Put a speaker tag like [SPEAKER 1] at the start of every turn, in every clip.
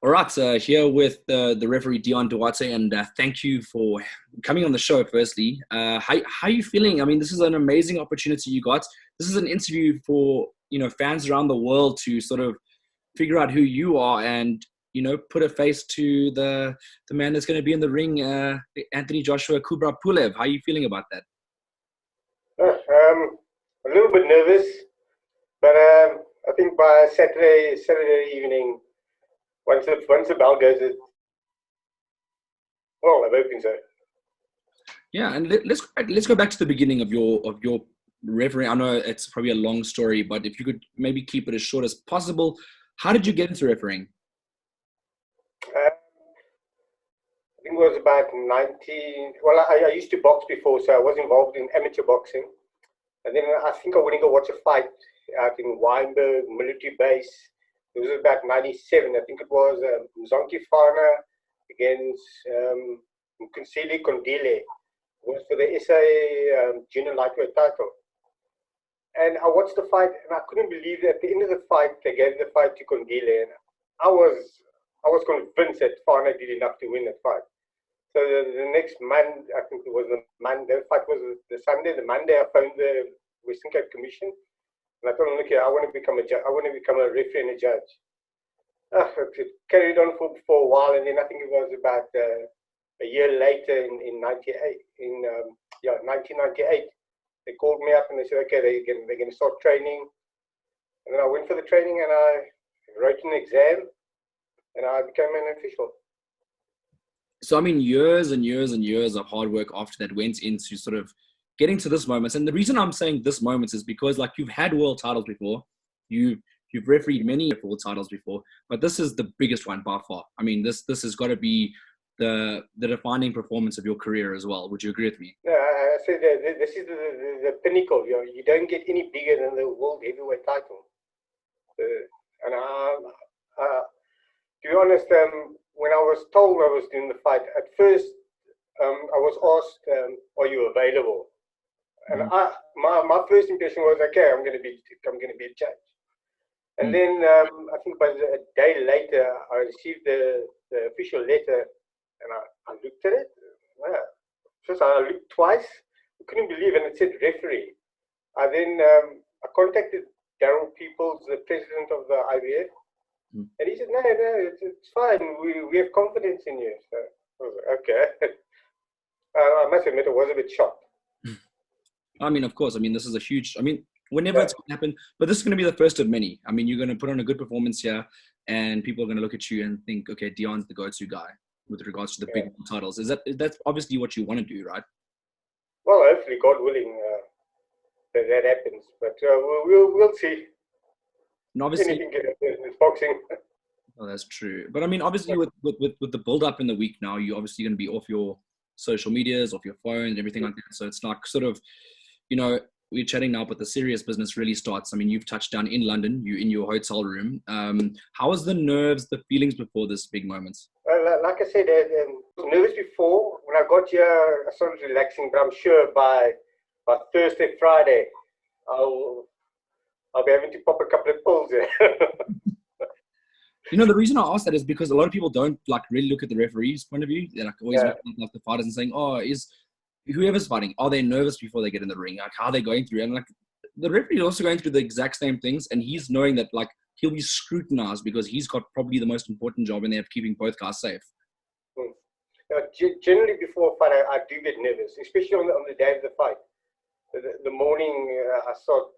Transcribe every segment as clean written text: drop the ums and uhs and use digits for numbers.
[SPEAKER 1] All right, here with the referee Deon Dwarte, and thank you for coming on the show. Firstly, how are you feeling? I mean, this is an amazing opportunity you got. This is an interview for fans around the world to sort of figure out who you are and put a face to the man that's going to be in the ring, Anthony Joshua Kubra Pulev. How are you feeling about that?
[SPEAKER 2] A little bit nervous, but I think by Saturday evening. Once the bell goes, well, I'm hoping so.
[SPEAKER 1] Yeah, and let's go back to the beginning of your refereeing. I know it's probably a long story, but if you could maybe keep it as short as possible, how did you get into refereeing?
[SPEAKER 2] I think it was about 19. Well, I used to box before, so I was involved in amateur boxing, and then I think I went to go watch a fight out in Wynberg military base. It was about 97. I think it was Mzonke Fana against Nkunsili Kondile. It was for the SA junior lightweight title. And I watched the fight, and I couldn't believe that at the end of the fight, they gave the fight to Kondile. And I was convinced that Fana did enough to win that fight. So the next Monday, I think it was the Monday, the fight was the Sunday. The Monday, I phoned the Western Cape Commission. And I told him, look here, I want to become a referee and a judge. It carried on for a while, and then I think it was about a year later in 1998, they called me up and they said, okay, they're going to start training. And then I went for the training and I wrote an exam and I became an official.
[SPEAKER 1] So, I mean, years and years and years of hard work after that went into sort of getting to this moment. And the reason I'm saying this moment is because, like, you've had world titles before, you've refereed many world titles before, but this is the biggest one by far. I mean, this has got to be the defining performance of your career as well. Would you agree with me?
[SPEAKER 2] Yeah, I said this is the pinnacle. You don't get any bigger than the world heavyweight title. And to be honest, when I was told I was doing the fight, at first I was asked, "Are you available?" And my first impression was, okay, I'm going to be a judge. And then I think by a day later, I received the official letter, and I looked at it. Yeah. First, I looked twice. I couldn't believe it. And it said referee. I contacted Darryl Peoples, the president of the IBF, and he said, no, it's fine. We have confidence in you. So I was like, okay. I must admit, I was a bit shocked.
[SPEAKER 1] I mean, of course. I mean, this is a huge. I mean, whenever it's going to happen, but this is going to be the first of many. I mean, you're going to put on a good performance here, and people are going to look at you and think, okay, Deon's the go-to guy with regards to the big titles. That's obviously what you want to do, right?
[SPEAKER 2] Well, hopefully, God willing, that happens. But we'll see.
[SPEAKER 1] And obviously,
[SPEAKER 2] anything can happen in boxing.
[SPEAKER 1] Oh, that's true. But I mean, obviously, with the build-up in the week now, you're obviously going to be off your social medias, off your phone, and everything like that. So it's like sort of, we're chatting now, but the serious business really starts. I mean, you've touched down in London, you're in your hotel room. How was the nerves, the feelings before this big moment?
[SPEAKER 2] Like I said, I was nervous before. When I got here, I started relaxing, but I'm sure by Thursday, Friday, I'll be having to pop a couple of pills there.
[SPEAKER 1] The reason I ask that is because a lot of people don't really look at the referee's point of view. They're always looking at the fighters and saying, "Oh, is whoever's fighting, are they nervous before they get in the ring? How are they going through?" And the referee is also going through the exact same things, and he's knowing that he'll be scrutinized because he's got probably the most important job in there of keeping both guys safe.
[SPEAKER 2] Generally, before a fight, I do get nervous, especially on the day of the fight. The morning, I start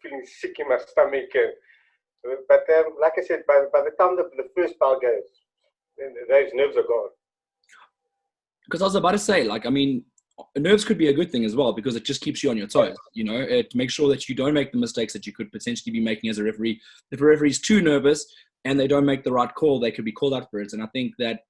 [SPEAKER 2] feeling sick in my stomach. But like I said, by the time the first bell goes, those nerves are gone.
[SPEAKER 1] Because I was about to say, nerves could be a good thing as well because it just keeps you on your toes. It makes sure that you don't make the mistakes that you could potentially be making as a referee. If a referee's too nervous and they don't make the right call, they could be called out for it. And I think that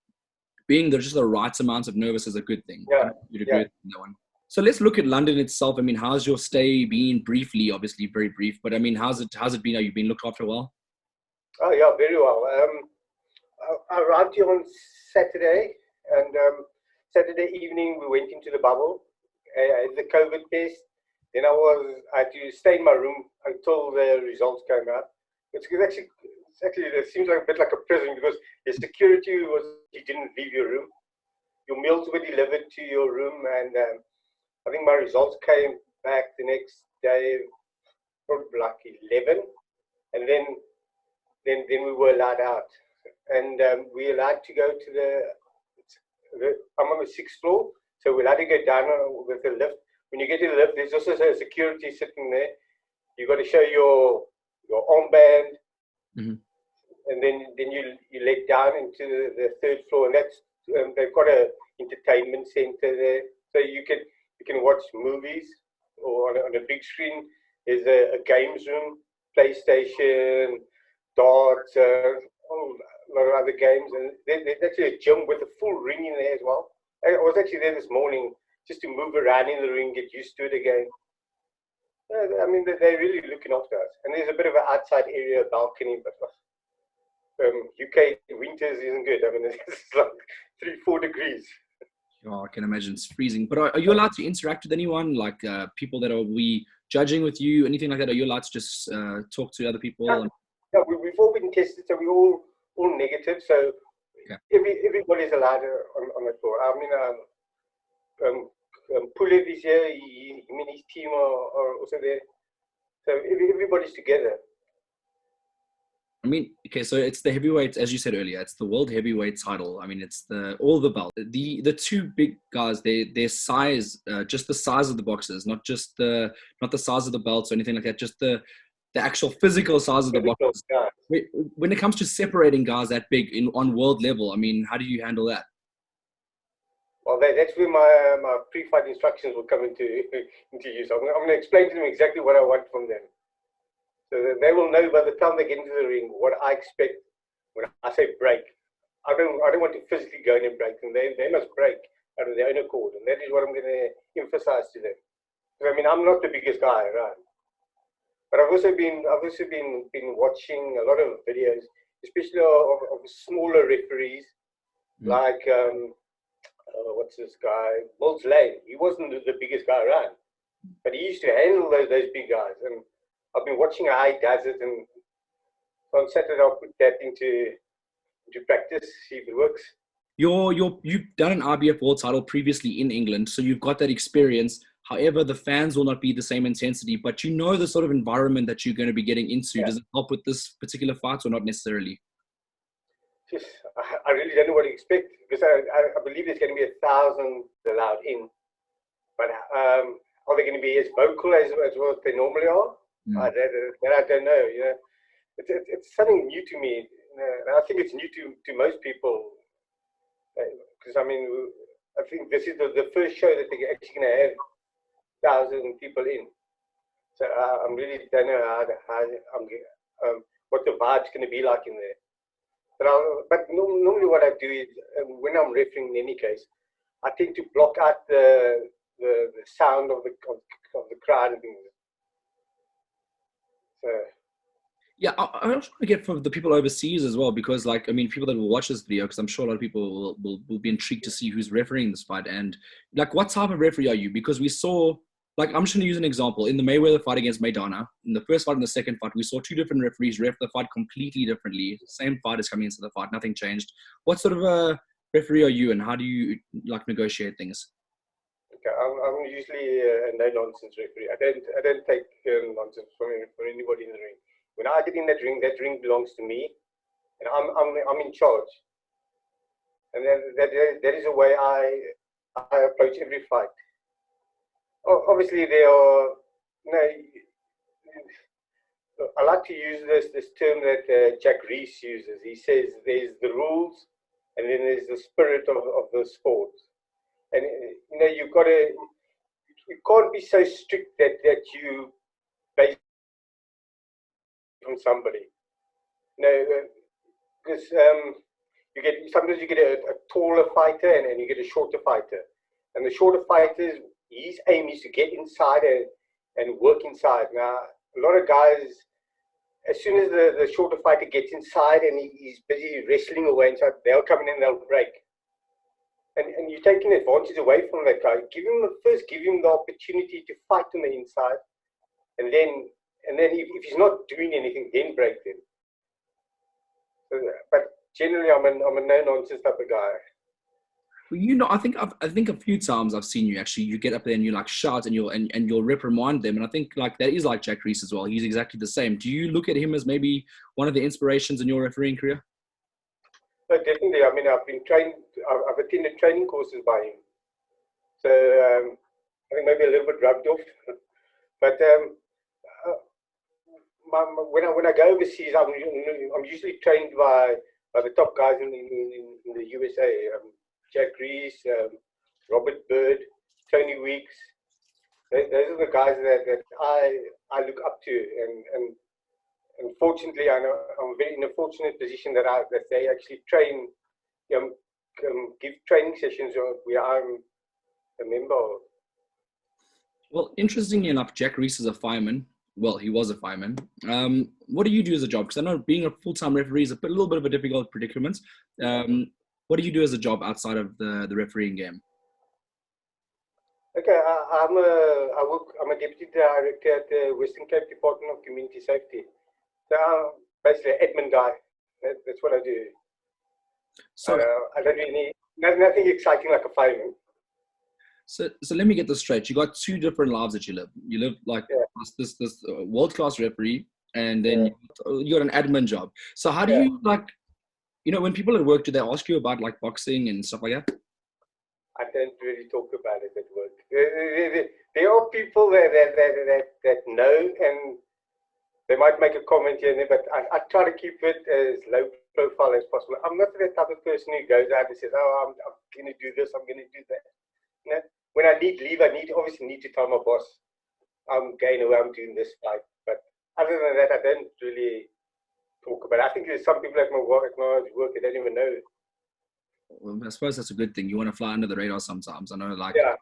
[SPEAKER 1] being just the right amount of nervous is a good thing.
[SPEAKER 2] Yeah.
[SPEAKER 1] You'd agree with that one. So let's look at London itself. I mean, how's your stay been? Briefly, obviously very brief, but I mean, how's it been? Have you been looked after well?
[SPEAKER 2] Oh yeah, very well. I arrived here on Saturday, and Saturday evening we went into the bubble, the COVID test. Then I had to stay in my room until the results came out. It's actually, it seems like a bit like a prison because the security was, you didn't leave your room. Your meals were delivered to your room, and I think my results came back the next day, probably like 11, and then we were allowed out, and we were allowed to go to I'm on the sixth floor, so we're allowed to go down with the lift. When you get to the lift, there's also a security sitting there. You got to show your armband, and then you let down into the third floor, and that's they've got a entertainment center there, so you can watch movies or on a big screen. There's a games room, PlayStation, darts, a lot of other games, and there's actually a gym with a full ring in there as well. I was actually there this morning just to move around in the ring, get used to it again. I mean, they're really looking after us. And there's a bit of an outside area, balcony, but UK winters isn't good. I mean, it's like 3-4 degrees.
[SPEAKER 1] Oh, I can imagine it's freezing. But are you allowed to interact with anyone, like people that are judging with you, anything like that? Are you allowed to just talk to other people?
[SPEAKER 2] Yeah, we've all been tested, so we're all negative. So everybody's allowed on the floor. I mean, Pulev is here. Him and his team are also there. So everybody's together.
[SPEAKER 1] I mean, okay, so it's the heavyweight, as you said earlier, it's the world heavyweight title. I mean, it's all the belts. The two big guys, their size, just the size of the boxes, not the size of the belts or anything like that, just the actual physical size of the boxes.
[SPEAKER 2] Yeah.
[SPEAKER 1] When it comes to separating guys that big on world level, I mean, how do you handle that?
[SPEAKER 2] Well, that's where my pre-fight instructions will come into use. I'm going to explain to them exactly what I want from them. So that they will know by the time they get into the ring what I expect when I say break. I don't want to physically go in and break them. They must break out of their own accord, and that is what I'm going to emphasize to them. Because I mean, I'm not the biggest guy, right? But I've also been watching a lot of videos, especially of smaller referees, like what's this guy, Bulls Lane. He wasn't the biggest guy around, but he used to handle those big guys. And I've been watching how he does it, and on Saturday I'll put that into practice, see if it works.
[SPEAKER 1] You've done an IBF world title previously in England, so you've got that experience. However, the fans will not be the same intensity, but you know the sort of environment that you're going to be getting into. Yeah. Does it help with this particular fight or not necessarily?
[SPEAKER 2] Just, I really don't know what to expect, because I believe there's going to be 1,000 allowed in. But are they going to be as vocal as what they normally are? I don't know. You know, it's something new to me. You know, I think it's new to most people. Because I mean, I think this is the first show that they're actually going to have 1,000 people in. So I really don't know what the vibe's going to be like in there. But normally what I do is, when I'm refereeing in any case, I tend to block out the sound of the crowd and things. So.
[SPEAKER 1] Yeah, I also want to get from the people overseas as well, because, like, I mean, people that will watch this video, because I'm sure a lot of people will be intrigued to see who's refereeing this fight. And, like, what type of referee are you? Because we saw, like, I'm just going to use an example. In the Mayweather fight against Maidana, in the first fight and the second fight, we saw two different referees ref the fight completely differently. Same fighters coming into the fight, nothing changed. What sort of a referee are you, and how do you, like, negotiate things?
[SPEAKER 2] Okay, I'm usually a no-nonsense referee. I don't take nonsense from anybody in the ring. When I get in that ring belongs to me, and I'm in charge. And then that is the way I approach every fight. Obviously, there are, you know, I like to use this term that Jack Reiss uses. He says there's the rules, and then there's the spirit of the sport. And you know, you can't be so strict that you base from somebody. You know, because sometimes you get a taller fighter and you get a shorter fighter, and the shorter fighters, his aim is to get inside and work inside. Now, a lot of guys, as soon as the shorter fighter gets inside and he's busy wrestling away inside, they'll come in and they'll break. And you're taking advantage away from that guy. Give him the opportunity to fight on the inside, and then if he's not doing anything, then break them. So, but generally, I'm a no-nonsense type of guy.
[SPEAKER 1] Well, I think a few times I've seen you actually. You get up there and you like shout and you'll reprimand them, and I think like that is like Jack Reiss as well. He's exactly the same. Do you look at him as maybe one of the inspirations in your refereeing career?
[SPEAKER 2] But definitely, I mean, I've been trained. I've attended training courses by him, so I think maybe a little bit rubbed off. But when I go overseas, I'm usually trained by the top guys in the USA. Jack Reiss, Robert Bird, Tony Weeks. Those are the guys that I look up to, and fortunately, I know I'm very in a fortunate position that they actually train, give training sessions where I'm a member of.
[SPEAKER 1] Well, interestingly enough, Jack Reiss is a fireman. Well, he was a fireman. What do you do as a job? Because I know being a full-time referee is a little bit of a difficult predicament. What do you do as a job outside of the refereeing game?
[SPEAKER 2] Okay, I'm a deputy director at the Western Cape Department of Community Safety. So I'm basically an admin guy. That's what I do.
[SPEAKER 1] So
[SPEAKER 2] I don't really need nothing exciting like a fireman.
[SPEAKER 1] So let me get this straight. You got two different lives that you live. You live like this world-class referee, and then you got an admin job. So how do you like, when people at work, do they ask you about like boxing and stuff like that?
[SPEAKER 2] I don't really talk about it at work. There are people that know, and they might make a comment here and there, but I try to keep it as low profile as possible. I'm not the type of person who goes out and says, "Oh, I'm going to do this, I'm going to do that." When I need leave, I obviously need to tell my boss I'm going away, I'm doing this fight. But other than that, I don't really talk about it. I think there's some people at my work that don't even know.
[SPEAKER 1] Well, I suppose that's a good thing. You want to fly under the radar sometimes. I know, like,
[SPEAKER 2] yeah.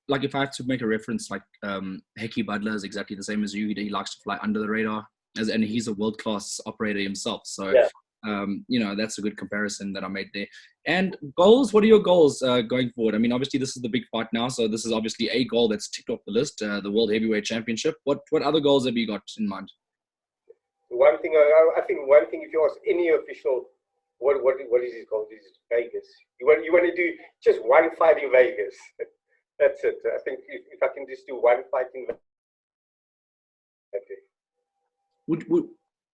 [SPEAKER 1] Like if I have to make a reference, like Hecky Butler is exactly the same as you. He likes to fly under the radar, and he's a world-class operator himself. So.
[SPEAKER 2] Yeah.
[SPEAKER 1] That's a good comparison that I made there. And goals, what are your goals going forward? I mean, obviously this is the big fight now, so this is obviously a goal that's ticked off the list, the World Heavyweight Championship. What other goals have you got in mind?
[SPEAKER 2] One thing, I think if you ask any official, what is his goal? This is Vegas. You want to do just one fight in Vegas. That's it. I think if I can just do one fight in Vegas.
[SPEAKER 1] Okay.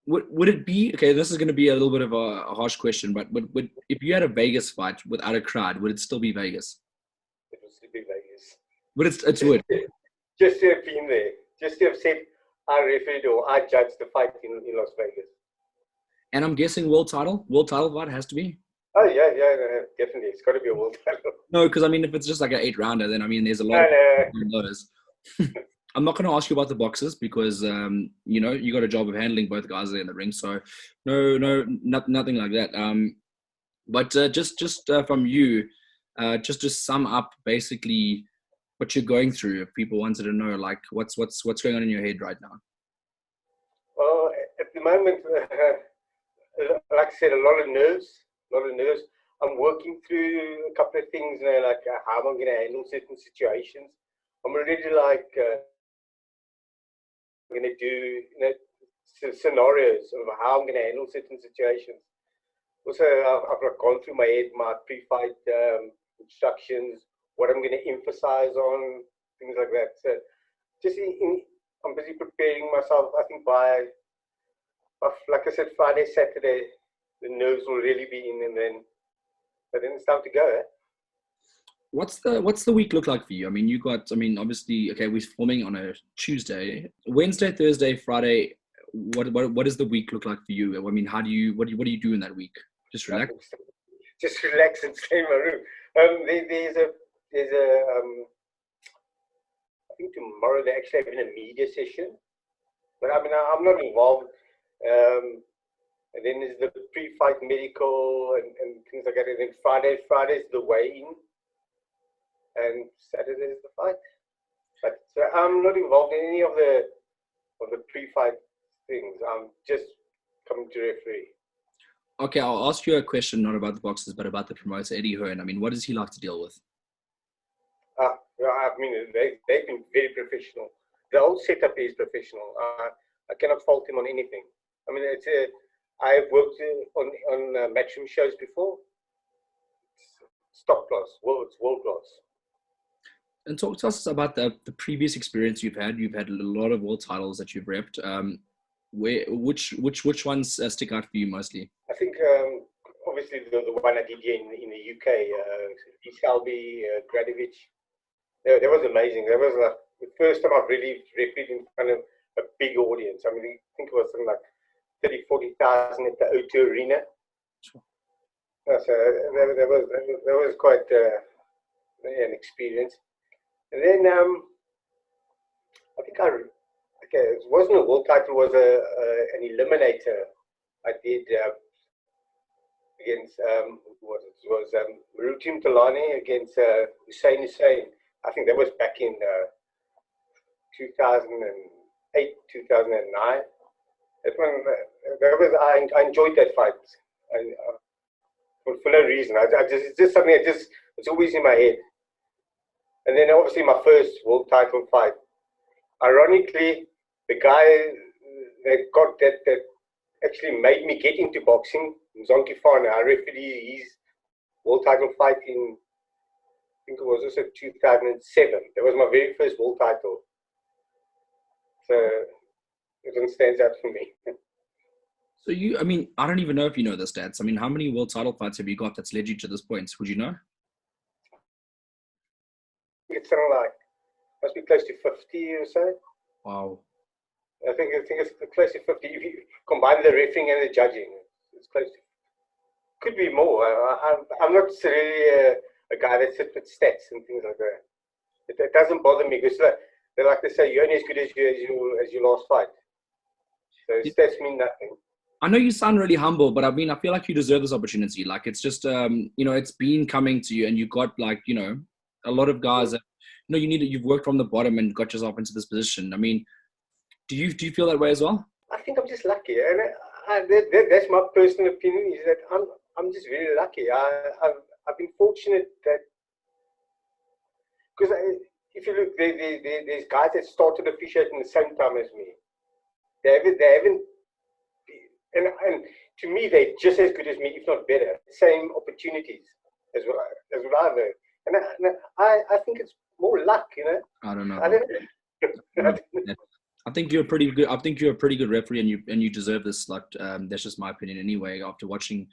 [SPEAKER 1] Would it be, okay, this is going to be a little bit of a harsh question, but would if you had a Vegas fight without a crowd, would it still be Vegas?
[SPEAKER 2] It would still be Vegas.
[SPEAKER 1] But it would.
[SPEAKER 2] Just to have been there. Just to have said, I refereed or I judged the fight in Las Vegas.
[SPEAKER 1] And I'm guessing world title fight has to be?
[SPEAKER 2] Oh, yeah, definitely. It's got to be a world title.
[SPEAKER 1] No, because, I mean, if it's just like an 8-rounder, then, I mean, there's a lot of those. I'm not going to ask you about the boxes because, you got a job of handling both guys there in the ring. So, nothing like that. But just from you, just to sum up basically what you're going through, if people wanted to know, like, what's going on in your head right now?
[SPEAKER 2] Well, at the moment, like I said, a lot of nerves. I'm working through a couple of things, like how I'm going to handle certain situations. I'm already like going to do scenarios of how I'm going to handle certain situations. Also, I've gone through my head my pre-fight instructions, what I'm going to emphasize on, things like that. So just I'm busy preparing myself. I think by like I said, Friday, Saturday, the nerves will really be in, but then it's time to go.
[SPEAKER 1] What's the week look like for you? I mean, obviously, okay, we're filming on a Tuesday, Wednesday, Thursday, Friday. What does the week look like for you? I mean, what do you do in that week? Just relax.
[SPEAKER 2] Just relax and stay in my room. There's a I think tomorrow they're actually having a media session, but I mean, I'm not involved. And then there's the pre-fight medical and things like that. And then Friday's the weigh-in, and Saturday is the fight. But so I'm not involved in any of the pre-fight things. I'm just coming to referee.
[SPEAKER 1] Okay, I'll ask you a question, not about the boxers, but about the promoter, Eddie Hearn. I mean, what does he like to deal with?
[SPEAKER 2] I mean, they've been very professional. The whole setup is professional. I cannot fault him on anything. I mean, I've worked on matchroom shows before. It's top class, world class.
[SPEAKER 1] And talk to us about the previous experience you've had. You've had a lot of world titles that you've repped. Which ones stick out for you mostly?
[SPEAKER 2] I think obviously the one I did here in the UK, Selby, Gradovich. That was amazing. That was like the first time I've really refereed in front of a big audience. I mean, I think it was something like 30,000-40,000 at the O2 Arena. Sure. So that was quite an experience. And then I think it wasn't a world title, it was an eliminator. I did against Marutim Talani against Hussein. I think that was back in 2008, 2009. That one, I enjoyed that fight. For no reason. It's just something it's always in my head. And then obviously my first world title fight. Ironically, the guy that actually made me get into boxing, Zonky Fana, I refereed his world title fight in, I think it was also 2007. That was my very first world title. So it one stands out for me.
[SPEAKER 1] So I mean, I don't even know if you know the stats. I mean, how many world title fights have you got that's led you to this point? Would you know?
[SPEAKER 2] It's something like, must be close to 50 or so.
[SPEAKER 1] Wow.
[SPEAKER 2] I think it's close to 50. If you combine the refereeing and the judging, it's close to, could be more. I'm not really a guy that sits with stats and things like that. It doesn't bother me because they like to say you're only as good as your last fight. So stats mean nothing.
[SPEAKER 1] I know you sound really humble, but I mean, I feel like you deserve this opportunity. Like, it's just, it's been coming to you, and you got a lot of guys that, you've worked from the bottom and got yourself into this position. I mean, do you feel that way as well?
[SPEAKER 2] I think I'm just lucky, and that's my personal opinion. Is that I'm just very lucky. I've been fortunate that because if you look, there's guys that started officiating the same time as me. They haven't. And to me, they're just as good as me, if not better. Same opportunities as what I've heard. And I think it's more luck,
[SPEAKER 1] I don't know.
[SPEAKER 2] I don't know.
[SPEAKER 1] I think you're pretty good. I think you're a pretty good referee, and you deserve this. Like, that's just my opinion anyway. After watching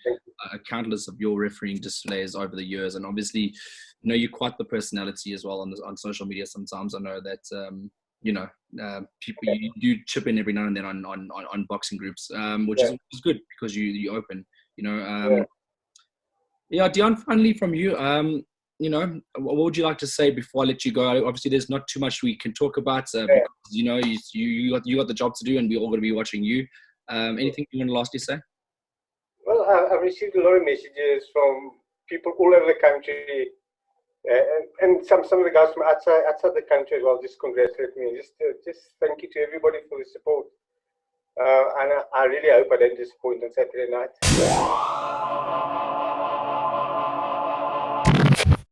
[SPEAKER 1] countless of your refereeing displays over the years, and obviously, you're quite the personality as well on social media. Sometimes I know that people you do chip in every now and then on boxing groups, which is good because you open. Deon, finally from you, what would you like to say before I let you go? Obviously, there's not too much we can talk about because you got the job to do, and we're all going to be watching you. Anything you want to lastly say?
[SPEAKER 2] Well, I've received a lot of messages from people all over the country. And some of the guys from outside the country as well just congratulate me. Just thank you to everybody for the support. And I really hope I don't disappoint on Saturday night.